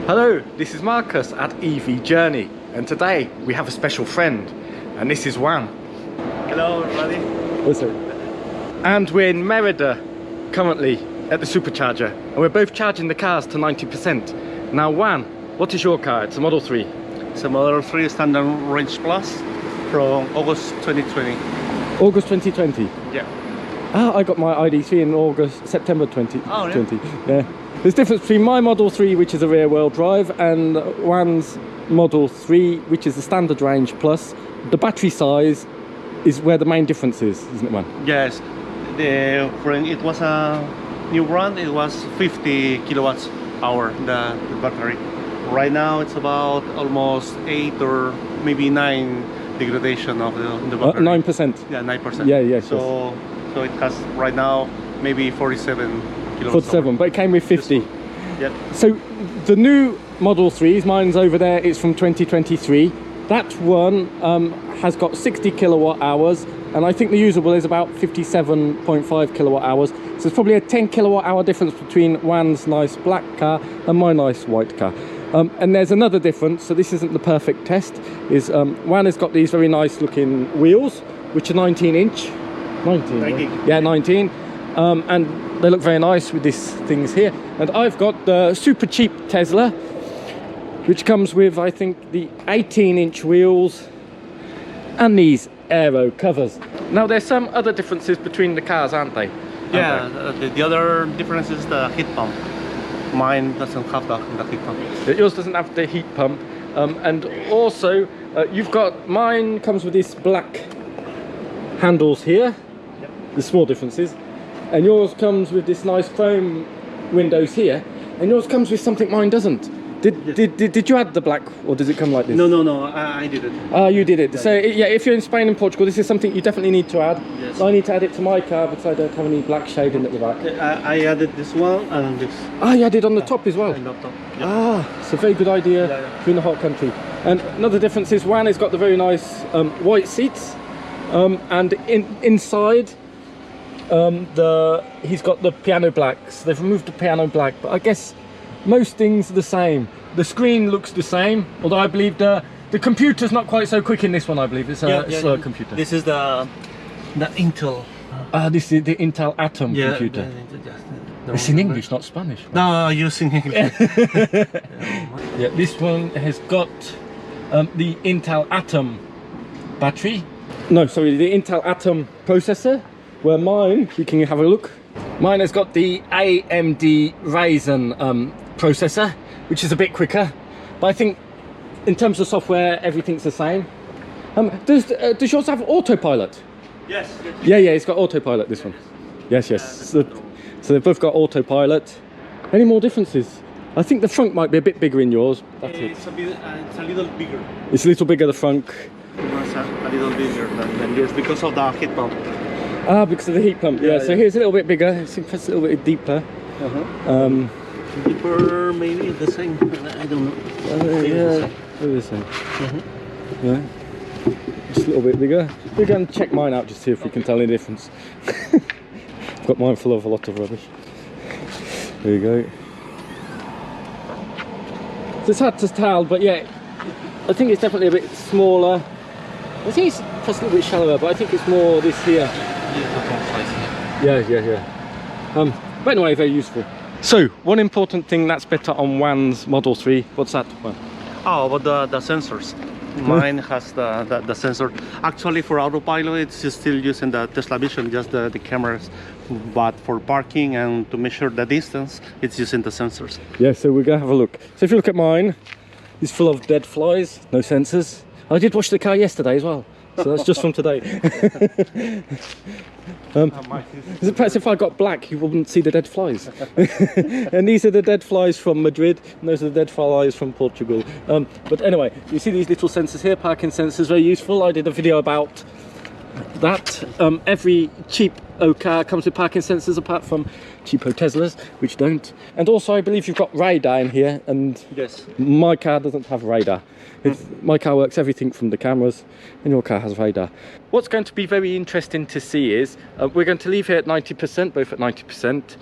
Hello, this is Marcus at EV Journey, and today we have a special friend, and this is Juan. Hello everybody. What's it? And we're in Merida currently at the Supercharger, and we're both charging the cars to 90%. Now Juan, what is your car? It's a Model 3. It's a Model 3 Standard Range Plus from August 2020. August 2020? Yeah. Ah, I got my ID3 in September 2020. Oh, yeah. There's a difference between my Model 3, which is a rear wheel drive, and Juan's Model 3, which is the Standard Range Plus. The battery size is where the main difference is, isn't it, Juan? Yes. When it was a new brand, it was 50 kilowatts hour, the battery. Right now it's about almost 8 or maybe 9 degradation of the battery. 9%? Yeah, 9%. Yeah, yeah. So it has right now maybe 47 kilowatts 47, hour. but it came with 50. Yeah. So the new Model 3s, mine's over there, it's from 2023. That one has got 60 kilowatt hours, and I think the usable is about 57.5 kilowatt hours. So there's probably a 10 kilowatt hour difference between Juan's nice black car and my nice white car. And there's another difference, so this isn't the perfect test, is Juan has got these very nice looking wheels, which are 19 inch. 19? 19. Yeah, 19. And they look very nice with these things here. And I've got the super cheap Tesla, which comes with, I think, the 18-inch wheels and these aero covers. Now, there's some other differences between the cars, aren't they? Yeah, the other difference is the heat pump. Mine doesn't have the heat pump. Yours doesn't have the heat pump. And also, you've got, mine comes with these black handles here. Yep. The small differences. And yours comes with this nice chrome windows here. And yours comes with something mine doesn't. Did you add the black, or does it come like this? No, I did it. Oh, you did it. So yeah, if you're in Spain and Portugal, this is something you definitely need to add. Yes. I need to add it to my car because I don't have any black shading at the back. I added this one and this. Ah, you added on the top as well. And on top. Yeah. Ah, it's a very good idea if you're in a hot country. And another difference is Juan has got the very nice white seats, and inside he's got the piano blacks. They've removed the piano black, but I guess most things are the same. The screen looks the same, although I believe the computer's not quite so quick in this one. I believe it's a slow computer. This is the Intel. This is the Intel Atom computer. It's in English, not Spanish. Right? No, using English. Yeah, this one has got the Intel Atom battery. No, sorry, the Intel Atom processor. Where mine, you can have a look. Mine has got the AMD Ryzen processor, which is a bit quicker. But I think in terms of software, everything's the same. Does yours have autopilot? Yes. Yeah, it's got autopilot, this one. Yes. So they've both got autopilot. Any more differences? I think the front might be a bit bigger in yours. That's it. It's a little bigger. It's a little bigger, the front. It's a little bigger than yours because of the heat pump. Ah, because of the heat pump. Yeah. So here's a little bit bigger. It's a little bit deeper. Deeper, maybe the same. I don't know. Yeah, maybe the same. Yeah, just a little bit bigger. We're going to check mine out just to see if we can tell any difference. I've got mine full of a lot of rubbish. There you go. So it's hard to tell, but yeah, I think it's definitely a bit smaller. I think it's just a little bit shallower, but I think it's more this here. Yeah. But anyway, very useful. So, one important thing that's better on Juan's Model 3, what's that one? Oh, but the sensors. Mine has the sensor. Actually, for autopilot, it's still using the Tesla Vision, just the cameras. But for parking and to measure the distance, it's using the sensors. Yeah, so we're going to have a look. So if you look at mine, it's full of dead flies, no sensors. I did wash the car yesterday as well. So that's just from today. Perhaps if I got black, you wouldn't see the dead flies. And these are the dead flies from Madrid, and those are the dead flies from Portugal. But anyway, you see these little sensors here, parking sensors, very useful. I did a video about that. Every cheap car comes with parking sensors, apart from cheapo Teslas, which don't. And also, I believe you've got radar in here, and yes, my car doesn't have radar. My car works everything from the cameras, and your car has radar. What's going to be very interesting to see is we're going to leave here at 90%, both at 90%.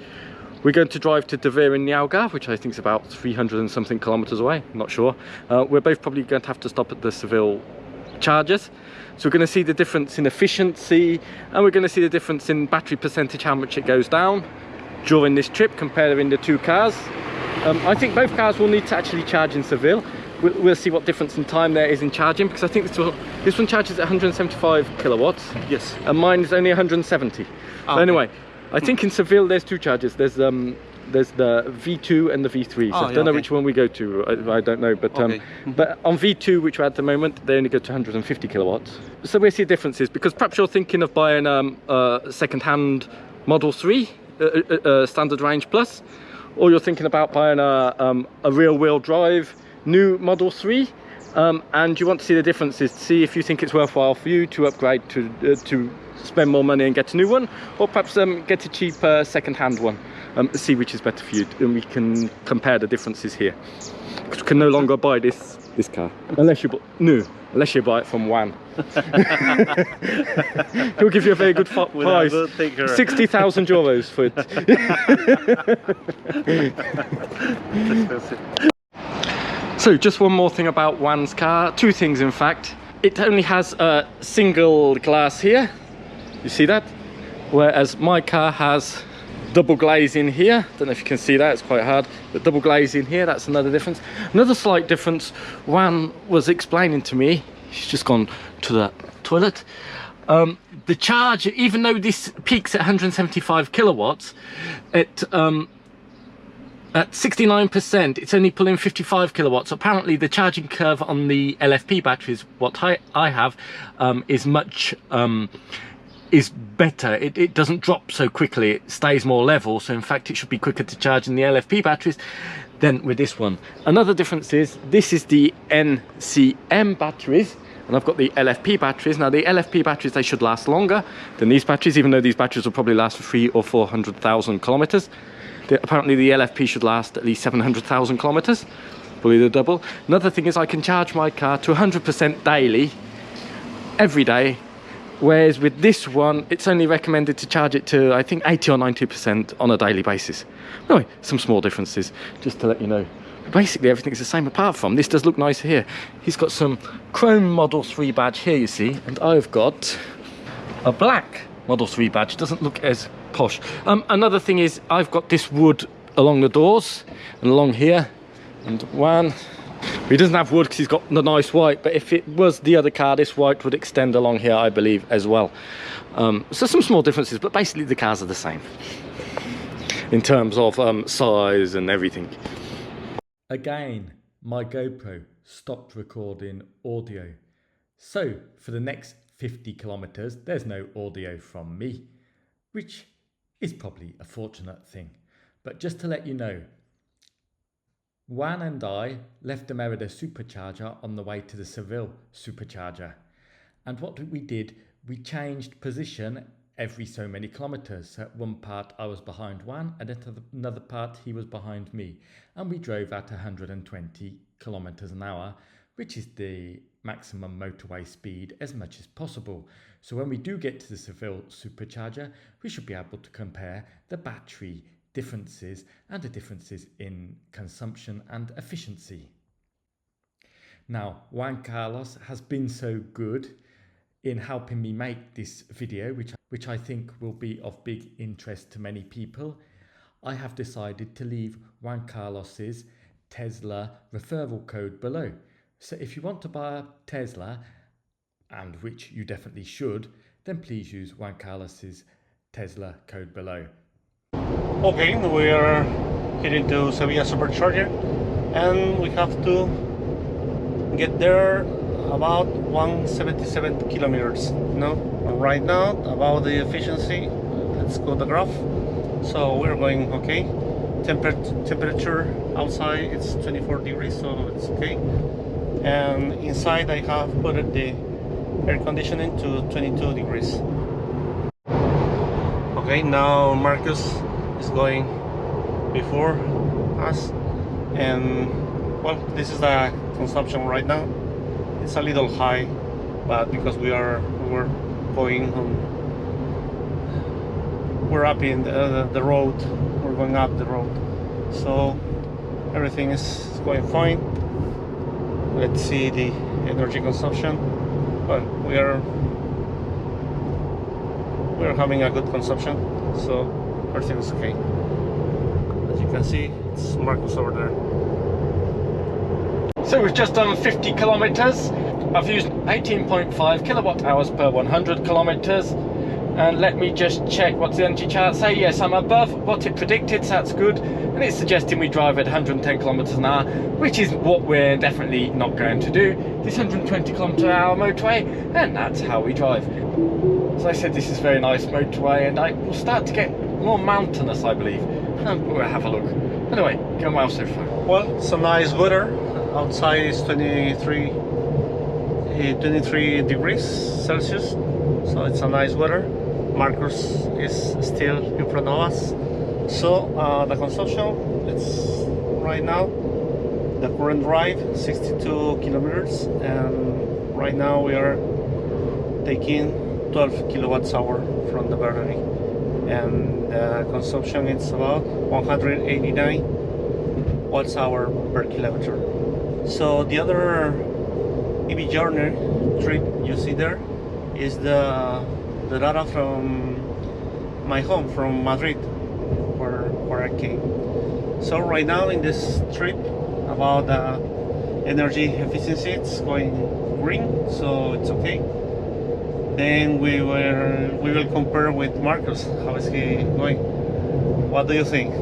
We're going to drive to Devere in the Algarve, which I think is about 300 and something kilometers away, I'm not sure. We're both probably going to have to stop at the Seville chargers. So we're going to see the difference in efficiency, and we're going to see the difference in battery percentage, how much it goes down during this trip, comparing the two cars. I think both cars will need to actually charge in Seville. We'll see what difference in time there is in charging, because I think this one charges at 175 kilowatts. Yes. And mine is only 170. So anyway, I think in Seville there's two chargers. There's the V2 and the V3. So I don't know which one we go to. I don't know, but but on V2, which we're at the moment, they only go to 150 kilowatts. So we'll see differences, because perhaps you're thinking of buying a second-hand Model 3 standard range plus, or you're thinking about buying a rear-wheel drive new Model 3, and you want to see the differences, to see if you think it's worthwhile for you to upgrade to spend more money and get a new one, or perhaps get a cheaper second-hand one, see which is better for you, and we can compare the differences here. Because we can no longer buy this car unless you buy it from Juan. He'll give you a very good price, 60,000 euros for it. So just one more thing about Juan's car, two things in fact. It only has a single glass here, you see that? Whereas my car has double glaze in here. Don't know if you can see that, it's quite hard, but double glaze in here, that's another difference. Another slight difference Juan was explaining to me, he's just gone to the toilet. The charge, even though this peaks at 175 kilowatts, at 69%, it's only pulling 55 kilowatts. Apparently, the charging curve on the LFP batteries, what I have, is much is better. It doesn't drop so quickly. It stays more level. So in fact, it should be quicker to charge in the LFP batteries than with this one. Another difference is this is the NCM batteries, and I've got the LFP batteries. Now the LFP batteries, they should last longer than these batteries, even though these batteries will probably last for 300,000 or 400,000 kilometers. Apparently the LFP should last at least 700,000 kilometers, probably the double. Another thing is I can charge my car to 100% daily, every day, whereas with this one, it's only recommended to charge it to, I think, 80 or 90% on a daily basis. Anyway, some small differences, just to let you know. Basically, everything's the same apart from, this does look nice here. He's got some chrome Model 3 badge here, you see, and I've got a black Model 3 badge. Doesn't look as posh. Another thing is I've got this wood along the doors and along here, and Juan, he doesn't have wood because he's got the nice white, but if it was the other car, this white would extend along here, I believe, as well. So some small differences, but basically the cars are the same in terms of size and everything. Again, my GoPro stopped recording audio, so for the next 50 kilometers there's no audio from me, which is probably a fortunate thing. But just to let you know, Juan and I left the Merida Supercharger on the way to the Seville Supercharger, and what we did, we changed position every so many kilometers. At one part I was behind Juan, and at another part he was behind me, and we drove at 120 kilometers an hour, which is the maximum motorway speed as much as possible. So when we do get to the Seville Supercharger, we should be able to compare the battery differences and the differences in consumption and efficiency. Now, Juan Carlos has been so good in helping me make this video, which I think will be of big interest to many people. I have decided to leave Juan Carlos's Tesla referral code below. So if you want to buy a Tesla, and which you definitely should, then please use Juan Carlos's Tesla code below. Okay, we are heading to Seville Supercharger, and we have to get there about 177 kilometers. No, right now about the efficiency, let's go the graph. So we're going okay. Temperature outside it's 24 degrees, so it's okay. And inside I have put the air conditioning to 22 degrees. Okay, now Marcus is going before us, and well, this is the consumption right now. It's a little high, but because we're going on, we're up in the road, we're going up the road. So everything is going fine. Let's see the energy consumption. Well, we are having a good consumption, so everything is okay. As you can see, it's Marcus over there. So we've just done 50 kilometers. I've used 18.5 kilowatt hours per 100 kilometers. And let me just check what's the energy chart say. Yes, I'm above what it predicted, so that's good. And it's suggesting we drive at 110 kilometers an hour, which is what we're definitely not going to do. This 120 kilometer an hour motorway, and that's how we drive. As I said, this is a very nice motorway, and I will start to get more mountainous, I believe. We'll have a look. Anyway, going well so far. Well, some nice weather. Outside is 23 degrees Celsius, so it's a nice weather. Marcus is still in front of us. So the consumption, it's right now, the current ride 62 kilometers, and right now we are taking 12 kilowatts hour from the battery, and the consumption is about 189 watts hour per kilometer. So the other EV journey trip you see there is the data from my home, from Madrid, where I came. So right now in this trip about energy efficiency, it's going green, so it's okay. Then we will compare with Marcus. How is he going? What do you think?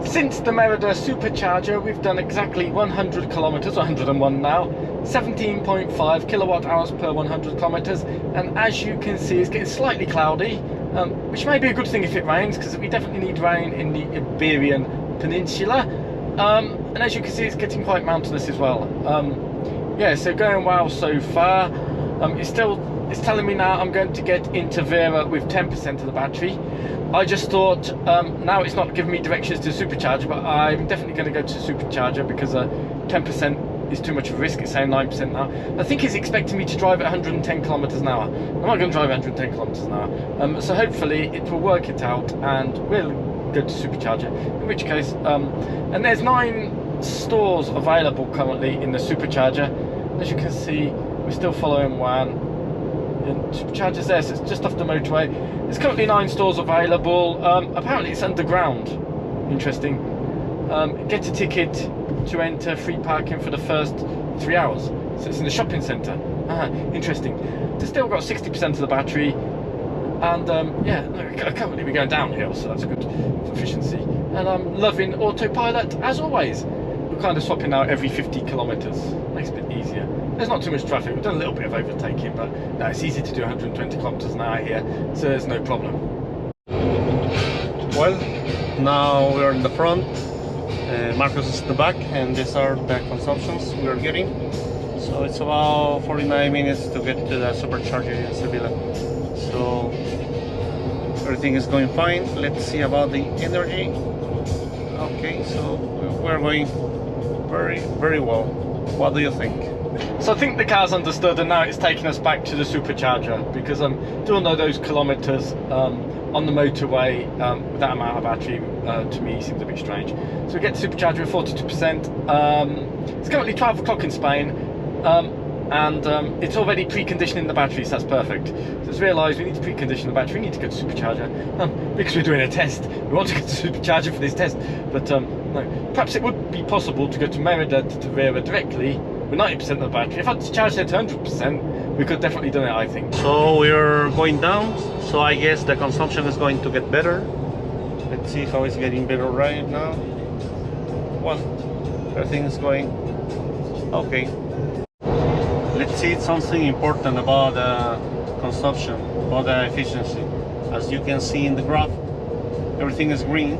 Since the Merida Supercharger, we've done exactly 100 kilometers, 101 now, 17.5 kilowatt hours per 100 kilometers, and as you can see, it's getting slightly cloudy, which may be a good thing if it rains, because we definitely need rain in the Iberian Peninsula. And as you can see, it's getting quite mountainous as well. Yeah, so going well so far. It's telling me now I'm going to get into Vera with 10% of the battery. I just thought, now it's not giving me directions to Supercharger, but I'm definitely going to go to Supercharger because 10% is too much of a risk. It's saying 9% now. I think it's expecting me to drive at 110 kilometers an hour. I'm not going to drive at 110 kilometers an hour. So hopefully it will work it out and we'll go to Supercharger. In which case, and there's 9 stores available currently in the Supercharger. As you can see, we're still following Juan. Supercharger's there, so it's just off the motorway. There's currently 9 stores available. Apparently it's underground. Interesting. Get a ticket to enter, free parking for the first 3 hours. So it's in the shopping centre. Interesting. It's still got 60% of the battery, and yeah, currently we're going downhill, so that's good for efficiency. And I'm loving autopilot as always. We're kind of swapping out every 50 kilometers. Makes it a bit easier. There's not too much traffic. We've done a little bit of overtaking, but no, it's easy to do 120 kilometers an hour here, so there's no problem. Well, now we're in the front, Marcus is in the back, and these are the consumptions we are getting. So it's about 49 minutes to get to the Supercharger in Seville. So everything is going fine. Let's see about the energy. Okay, so we're going very well. What do you think? So I think the car's understood, and now it's taking us back to the Supercharger, because doing all those kilometers on the motorway with that amount of battery to me seems a bit strange. So we get to Supercharger at 42%. It's currently 12 o'clock in Spain, and it's already preconditioning the battery, so that's perfect. So it's realised we need to precondition the battery, we need to go to Supercharger, because we're doing a test. We want to go to Supercharger for this test, but no. Perhaps it would be possible to go to Merida to Vera directly with 90% of the battery. If I had to charge it to 100%, we could definitely do it, I think. So we're going down, so I guess the consumption is going to get better. Let's see how it's getting better right now. Well, everything is going okay. Let's see something important about the consumption, about the efficiency. As you can see in the graph, everything is green.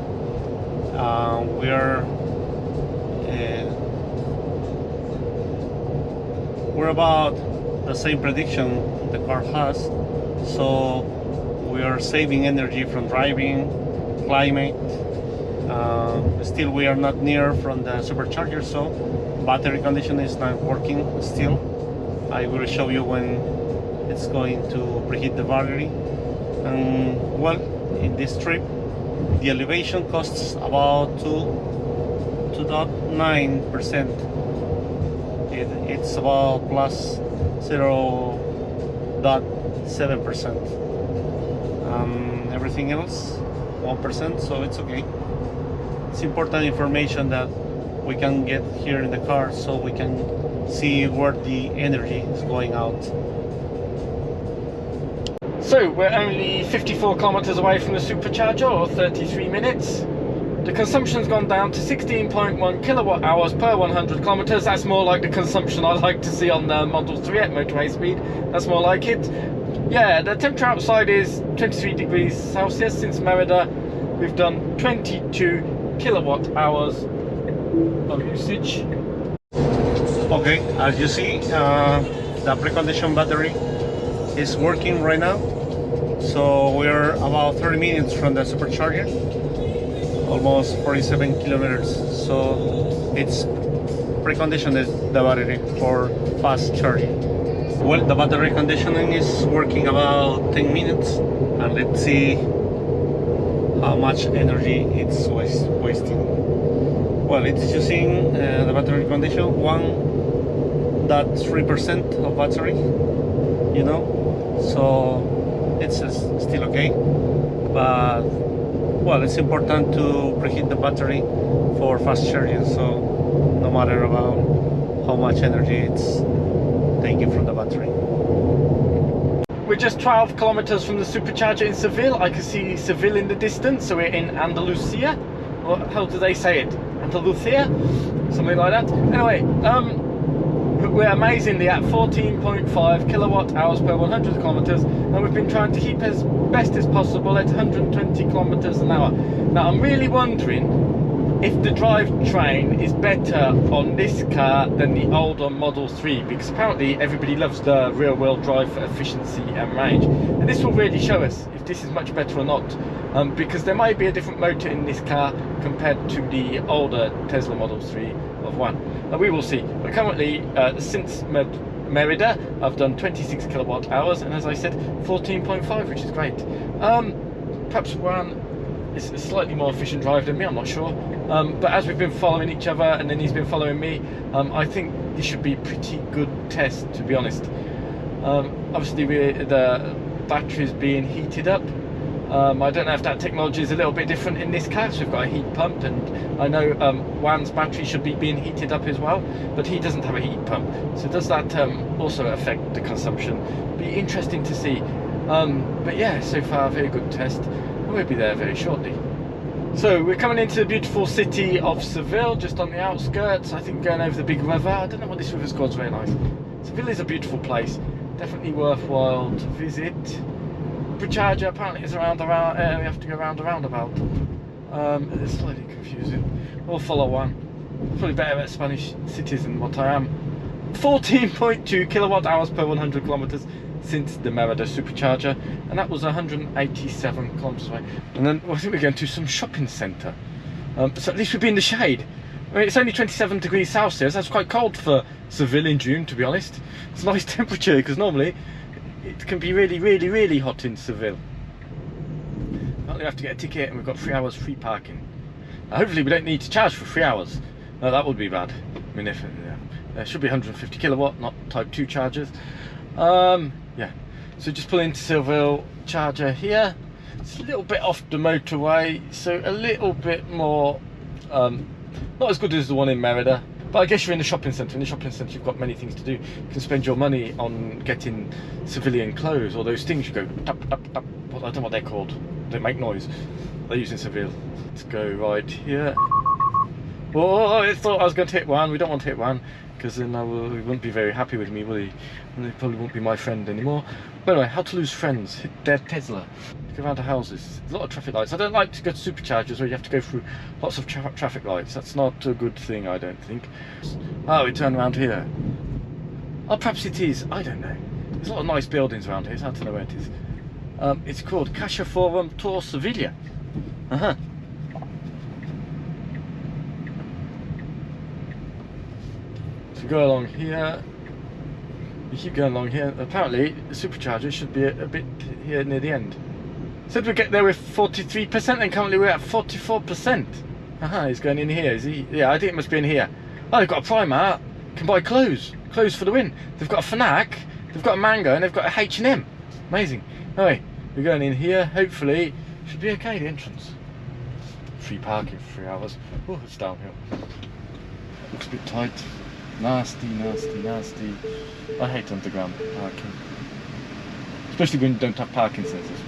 We're about the same prediction the car has, so we are saving energy from driving, climate. Still we are not near from the Supercharger, so battery condition is not working still. I will show you when it's going to preheat the battery. And well, in this trip The elevation costs about 2.9%. It's about plus 0.7%. Everything else 1%, so it's okay. It's important information that we can get here in the car so we can see where the energy is going out. So we're only 54 kilometers away from the supercharger, or 33 minutes. The consumption's gone down to 16.1 kilowatt hours per 100 kilometers. That's more like the consumption I like to see on the Model 3 at motorway speed. That's more like it. Yeah, the temperature outside is 23 degrees Celsius. Since Merida, we've done 22 kilowatt hours of usage. Okay, as you see, the preconditioned battery is working right now. So we're about 30 minutes from the supercharger, almost 47 kilometers. So it's preconditioned the battery for fast charging. Well, the battery conditioning is working about 10 minutes, and let's see how much energy it's wasting. Well, it's using the battery condition 1.3% of battery, you know, so it's still okay. But well, it's important to preheat the battery for fast charging, so no matter about how much energy it's taking from the battery. We're just 12 kilometers from the supercharger in Seville. I can see Seville in the distance, so we're in Andalusia. Or how do they say it? Andalusia? Something like that. Anyway, we're amazingly at 14.5 kilowatt hours per 100 kilometers, and we've been trying to keep as best as possible at 120 kilometers an hour. Now I'm really wondering if the drivetrain is better on this car than the older Model 3, because apparently everybody loves the rear-wheel drive for efficiency and range, and this will really show us if this is much better or not, because there might be a different motor in this car compared to the older Tesla Model 3 of Juan. We will see. But currently, since Merida, I've done 26 kilowatt hours, and as I said, 14.5, which is great. Perhaps Juan is a slightly more efficient drive than me, I'm not sure. But as we've been following each other, and then he's been following me, I think this should be a pretty good test, to be honest. Obviously, the battery's being heated up. I don't know if that technology is a little bit different in this car. So we've got a heat pump, and I know Juan's battery should be being heated up as well, but he doesn't have a heat pump. So does that also affect the consumption? Be interesting to see. But yeah, so far a very good test, and we'll be there very shortly. So we're coming into the beautiful city of Seville, just on the outskirts. I think going over the big river. I don't know what this river's called. It's very nice. Seville is a beautiful place, definitely worthwhile to visit. Supercharger apparently is around we have to go around a roundabout. It's slightly confusing. We'll follow one. Probably better at Spanish cities than what I am. 14.2 kilowatt hours per 100 kilometers since the Merida supercharger, and that was 187 kilometers away. And then I think we're going to some shopping centre. So at least we'll be in the shade. I mean, it's only 27 degrees Celsius. That's quite cold for Seville in June, to be honest. It's a nice temperature, because normally it can be really, really, really hot in Seville. We have to get a ticket, and we've got 3 hours free parking. Now, hopefully we don't need to charge for 3 hours. No, that would be bad. I mean, if there should be 150 kilowatt, not type 2 chargers. Yeah, so just pull into Seville charger here. It's a little bit off the motorway, so a little bit more, not as good as the one in Merida. But I guess you're in the shopping centre. In the shopping centre, you've got many things to do. You can spend your money on getting civilian clothes, or those things you go tap, tap, tap. I don't know what they're called. They make noise. They're used in Seville. Let's go right here. Oh, I thought I was going to hit one. We don't want to hit one, because then he wouldn't be very happy with me, will he? And he probably won't be my friend anymore. But anyway, how to lose friends. Hit dead Tesla. Go around the houses. There's a lot of traffic lights. I don't like to go to superchargers where you have to go through lots of traffic lights. That's not a good thing, I don't think. Oh, we turn around here. Oh, perhaps it is. I don't know. There's a lot of nice buildings around here. It's hard to know where it is. It's called Caixa Forum Tour Sevilla. So go along here. You keep going along here. Apparently, the supercharger should be a bit here near the end. Said we'd get there with 43%, and currently we're at 44%. He's going in here, is he? Yeah, I think it must be in here. Oh, they've got a Primark. Can buy clothes for the win. They've got a Fnac, they've got a Mango, and they've got a H&M. Amazing. Anyway, we're going in here. Hopefully, should be okay. The entrance. Free parking for 3 hours. Oh, it's downhill. Looks a bit tight. Nasty, nasty, nasty. I hate underground parking, especially when you don't have parking sensors.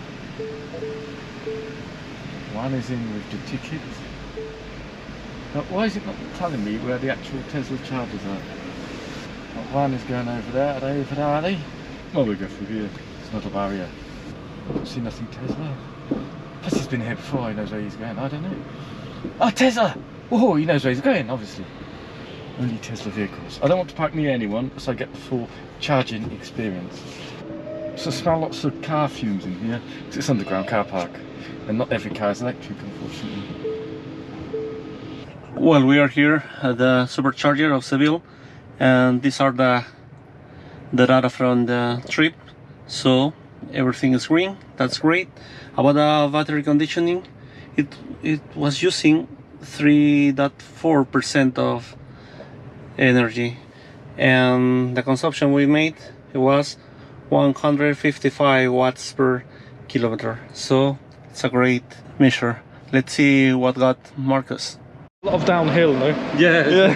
Juan is in with the ticket. Now, why is it not telling me where the actual Tesla chargers are? Well, Juan is going over there. Are they over there, are they? Well, we'll go through here. It's not a barrier. I don't see nothing Tesla. Plus he's been here before, he knows where he's going. I don't know. Oh, Tesla! Whoa, he knows where he's going, obviously. Only Tesla vehicles. I don't want to park near anyone, so I get the full charging experience. So I smell lots of car fumes in here, because it's underground car park. And not every car is electric, unfortunately. Well, we are here at the Supercharger of Seville, and these are the data from the trip. So everything is green. That's great. About the battery conditioning, it was using 3.4% of energy, and the consumption we made, it was 155 watts per kilometer. So it's a great measure. Let's see what got Marcus. A lot of downhill, no? Yeah.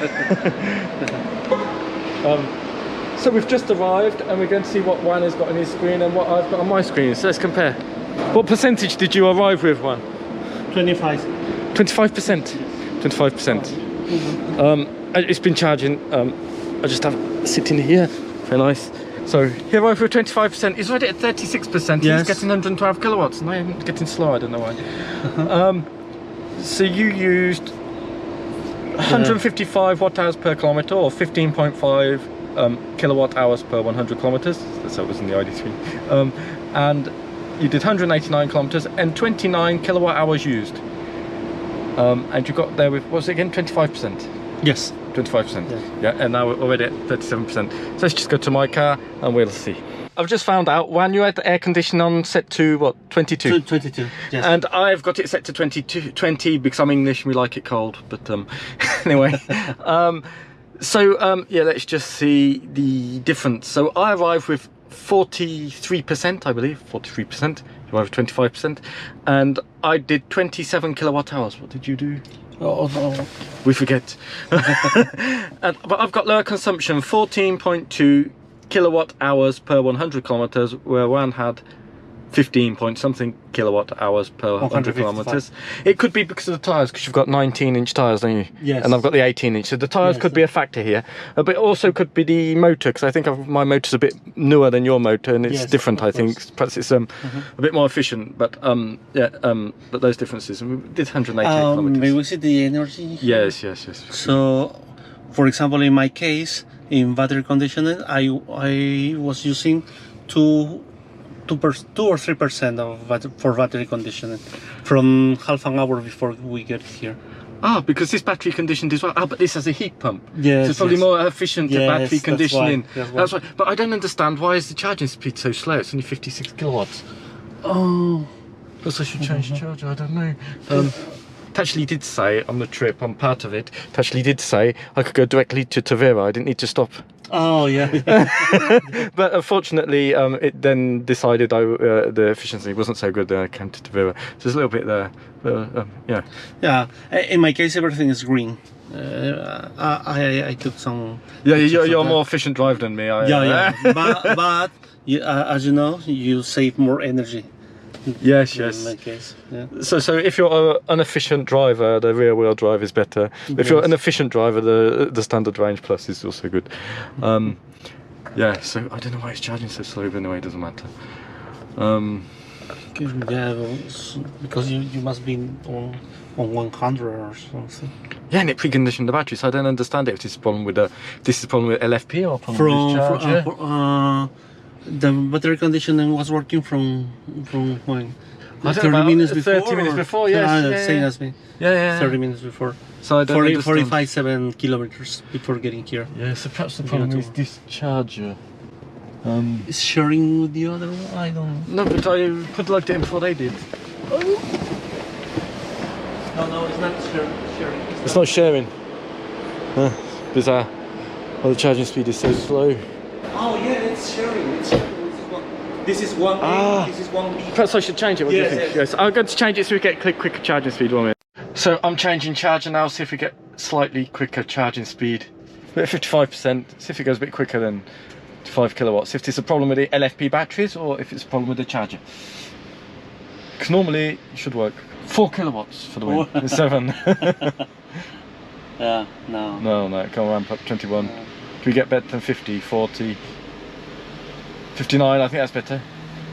So we've just arrived, and we're going to see what Juan has got on his screen and what I've got on my screen. So let's compare. What percentage did you arrive with, Juan? 25. 25%. 25%. It's been charging. I just have it sitting here. Very nice. So he arrived with 25%. He's already at 36%. Yes. He's getting 112 kilowatts, and I'm getting slow. I don't know why. So you used 155 watt hours per kilometer, or 15.5 kilowatt hours per 100 kilometers. That's how it was in the ID3. And you did 189 kilometers and 29 kilowatt hours used. And you got there with, what was it again, 25%? Yes. 25%. Yeah. Yeah, and now we're already at 37%. So let's just go to my car and we'll see. I've just found out, Juan, you had the air conditioning on set to what, 22? 22, yes. And I've got it set to 20 because I'm English and we like it cold. But anyway, yeah, let's just see the difference. So I arrived with 43%, I believe, 43%. You arrived with 25%, and I did 27 kilowatt hours. What did you do? Oh no. We forget. But I've got lower consumption, 14.2 kilowatt hours per 100 kilometers, where Juan had 15 point something kilowatt hours per 100 kilometers. It could be because of the tires, because you've got 19-inch tires, don't you? Yes. And I've got the 18-inch, so the tires could be a factor here. But it also could be the motor, because I think my motor's a bit newer than your motor, and it's different. I think perhaps it's a bit more efficient. But but those differences. And we did 180 kilometers. May we see the energy? Yes. So, for example, in my case, in battery conditioning, I was using 2 or 3% for battery conditioning from half an hour before we get here. Ah, because this battery conditioned as well. Ah, but this has a heat pump. Yes, so it's probably more efficient battery conditioning. That's why. But I don't understand, why is the charging speed so slow? It's only 56 kilowatts. Oh. Plus I should change the charger, I don't know. It actually did say on the trip, on part of it, it actually did say I could go directly to Tavera. I didn't need to stop. Oh, yeah. But unfortunately, it then decided the efficiency wasn't so good that I came to Tavera. So there's a little bit there. Yeah. Yeah. In my case, everything is green. I took some. Yeah, you're a more efficient driver than me. Yeah. But as you know, you save more energy. Yes. In my case, yeah. So if you're an efficient driver, the rear wheel drive is better. If you're an efficient driver, the standard range plus is also good. Yeah. So I don't know why it's charging so slow, but anyway, it doesn't matter. Yeah, because you must be on 100 or something. Yeah, and it preconditioned the battery, so I don't understand if this is a problem with LFP or problem with the charger. The battery conditioning was working from when? 30 minutes before. 30 minutes before, yes. Same as me. Yeah. 30 minutes before. So I don't understand. 7 kilometers before getting here. Yeah, so perhaps the problem is this charger. It's sharing with the other one? I don't know. No, but I plugged it in before they did. No, it's not sharing. It's not sharing. Bizarre. Oh, the charging speed is so slow. Oh yeah, it's sharing. It's sharing. This is one A, this is one B. Perhaps I should change it. What do you Yes, think? yes. Yes, I'm going to change it so we get quicker charging speed, won't we? So I'm changing charger now, see if we get slightly quicker charging speed. We're at 55%, see if it goes a bit quicker than 5 kilowatts. If it's a problem with the LFP batteries or if it's a problem with the charger. Because normally it should work. 4 kilowatts for the win. 7. Yeah, no. No, it can't ramp up 21. Can we get better than 50, 40? 59, I think that's better.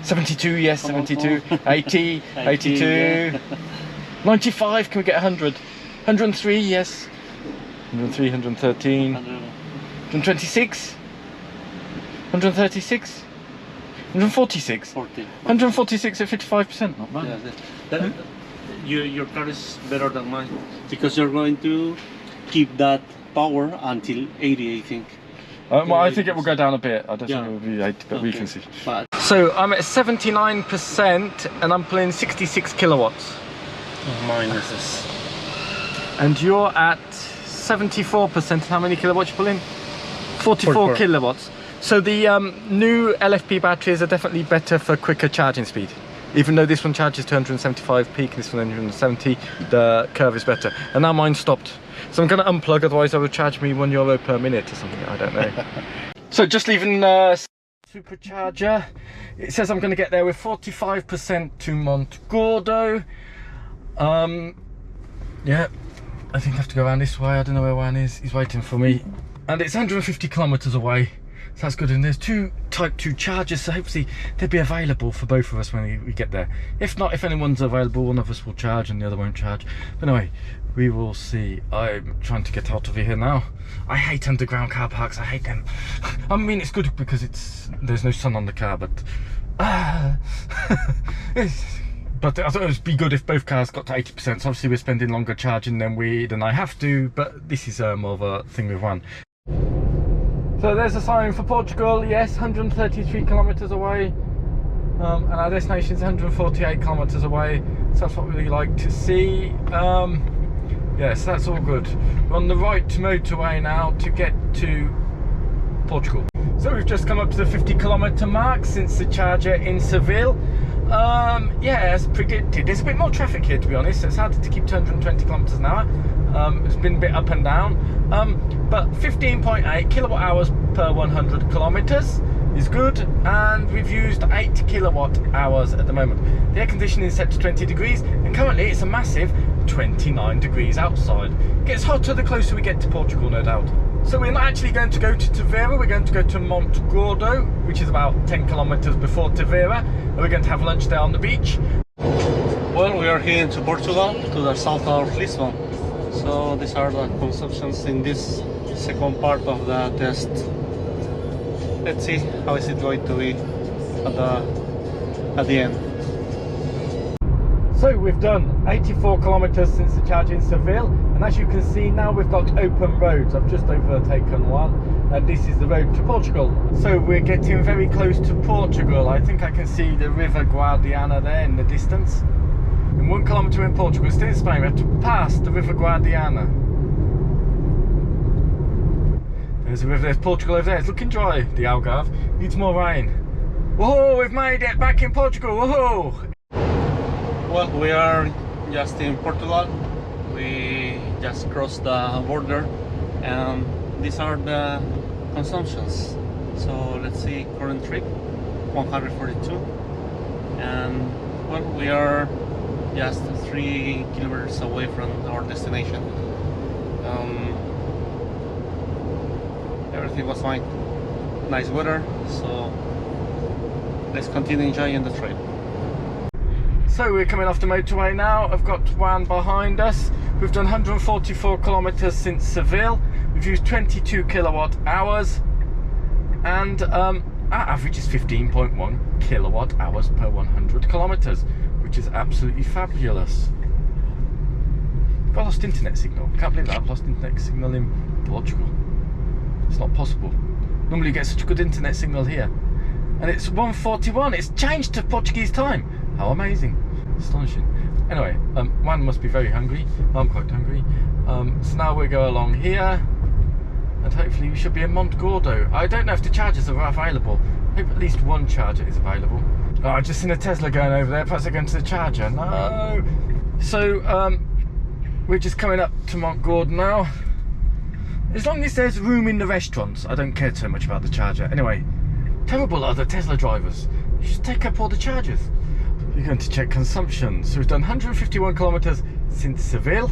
72, yes, 72. 80, 82. Yeah. 95, can we get 100? 103, yes. 103, 113. 126? 136? 146? 40. 146 at 55%, not bad. Yeah, your car is better than mine because you're going to keep that power until 80, I think. Well, I think it will go down a bit. I don't Yeah. think it will be 80, but we can see. But So I'm at 79% and I'm pulling 66 kilowatts. minus this. And you're at 74%. How many kilowatts you pulling? 44 kilowatts. So the new LFP batteries are definitely better for quicker charging speed. Even though this one charges 275 peak and this one 170, the curve is better. And now mine stopped. So I'm going to unplug, otherwise it will charge me €1 per minute or something, I don't know. So just leaving Supercharger. It says I'm going to get there with 45% to Montgordo. Yeah, I think I have to go around this way. I don't know where Juan is. He's waiting for me. And it's 150 kilometers away. So that's good. And there's 2 type 2 chargers, so hopefully they'll be available for both of us when we get there. If not, if anyone's available, one of us will charge and the other won't charge. But anyway, we will see. I'm trying to get out of here now. I hate underground car parks. I hate them. I mean, it's good because there's no sun on the car, but but I thought it would be good if both cars got to 80%. So obviously we're spending longer charging than I have to, but this is more of a thing with Juan. So there's a sign for Portugal, yes, 133 kilometers away, and our destination is 148 kilometers away, so that's what we really like to see. Yes, that's all good. We're on the right motorway now to get to Portugal. So we've just come up to the 50 kilometer mark since the charger in Seville. Yeah, as predicted, there's a bit more traffic here, to be honest. It's harder to keep 220 kilometers an hour. It's been a bit up and down, but 15.8 kilowatt hours per 100 kilometers is good, and we've used 8 kilowatt hours at the moment. The air conditioning is set to 20 degrees, and currently it's a massive 29 degrees outside. It gets hotter the closer we get to Portugal, no doubt. So we're not actually going to go to Tavera, we're going to go to Montgordo, which is about 10 kilometers before Tavera, and we're going to have lunch there on the beach. Well, we are heading to Portugal, to the south of Lisbon. So these are the consumptions in this second part of the test. Let's see how is it going to be at the end. So we've done 84 kilometers since the charge in Seville, and as you can see now we've got open roads. I've just overtaken one, and this is the road to Portugal. So we're getting very close to Portugal. I think I can see the River Guadiana there in the distance. In 1 kilometer in Portugal, still in Spain, we have to pass the River Guadiana. There's a river, there's Portugal over there. It's looking dry, the Algarve. Needs more rain. Whoa, we've made it back in Portugal, whoa! Well, we are just in Portugal. We just crossed the border, and these are the consumptions. So let's see, current trip 142, and well, we are just 3 kilometers away from our destination. Everything was fine, nice weather, so let's continue enjoying the trip. So we're coming off the motorway now. I've got Juan behind us. We've done 144 kilometers since Seville. We've used 22 kilowatt hours, and our average is 15.1 kilowatt hours per 100 kilometers, which is absolutely fabulous. I've lost internet signal. Can't believe that I've lost internet signal in Portugal. It's not possible. Normally you get such a good internet signal here. and it's 1:41. It's changed to Portuguese time. How amazing. Astonishing. Anyway, Juan must be very hungry. I'm quite hungry. So now we'll go along here, and hopefully we should be in Montgordo. I don't know if the chargers are available. I hope at least one charger is available. Oh, I've just seen a Tesla going over there. Perhaps they're going to the charger. No. So we're just coming up to Montgordo now. As long as there's room in the restaurants, I don't care so much about the charger. Anyway, terrible are the Tesla drivers. You should take up all the chargers. We're going to check consumption. So we've done 151 kilometers since Seville,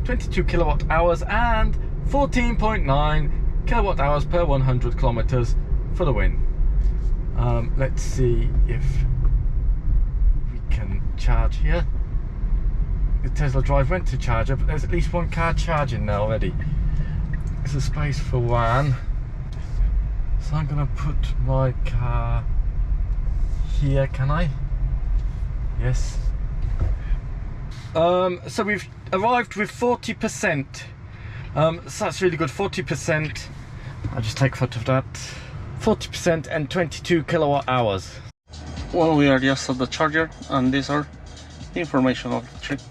22 kilowatt hours and 14.9 kilowatt hours per 100 kilometers for the win. Let's see if we can charge here. The Tesla drive went to charger, but there's at least one car charging now already. There's a space for one, so I'm gonna put my car here. Can I? Yes. So we've arrived with 40%. So that's really good. 40%. I'll just take a photo of that. 40% and 22 kilowatt hours. Well, we are just at the charger, and these are the information of the trip.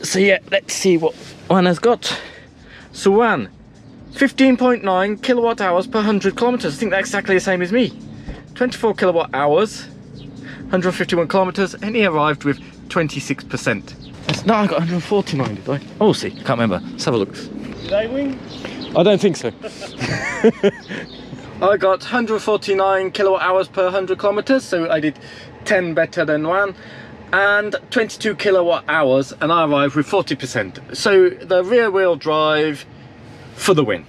So yeah, let's see what Juan has got. So Juan, 15.9 kilowatt hours per 100 kilometers. I think that's exactly the same as me. 24 kilowatt hours, 151 kilometers, and he arrived with 26%. No, I got 149, did I? Oh, see, can't remember. Let's have a look. Did I win? I don't think so. I got 149 kilowatt hours per 100 kilometers, so I did 10 better than Juan, and 22 kilowatt hours, and I arrived with 40%. So the rear wheel drive for the win.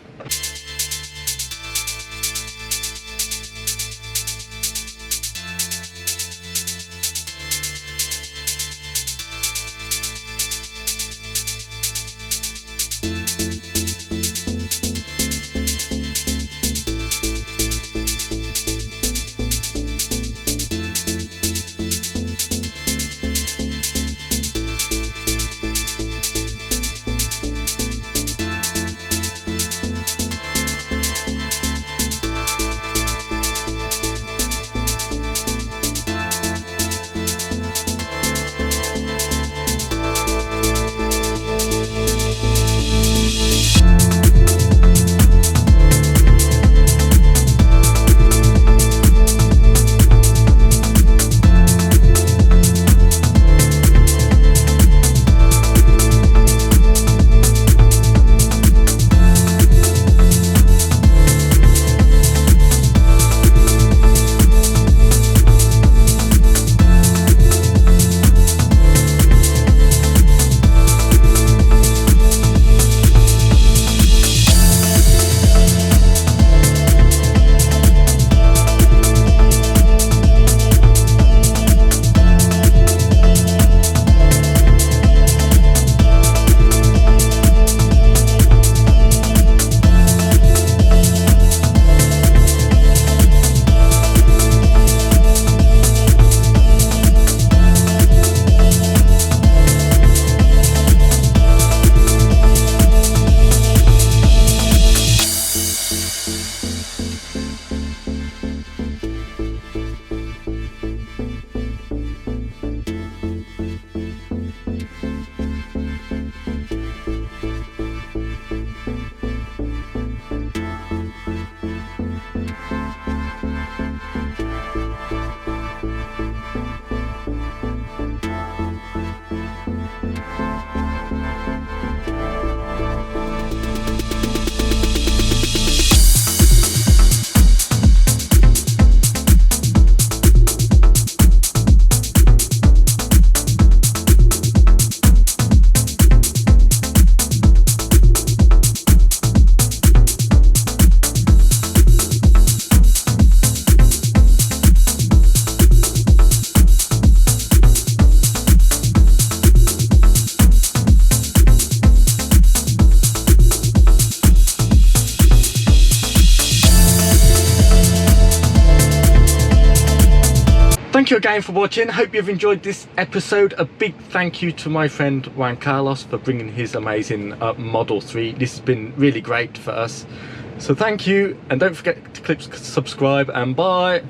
thank you again for watching. Hope you've enjoyed this episode. A big thank you to my friend Juan Carlos for bringing his amazing Model 3. This has been really great for us. So thank you, and don't forget to click subscribe, and bye.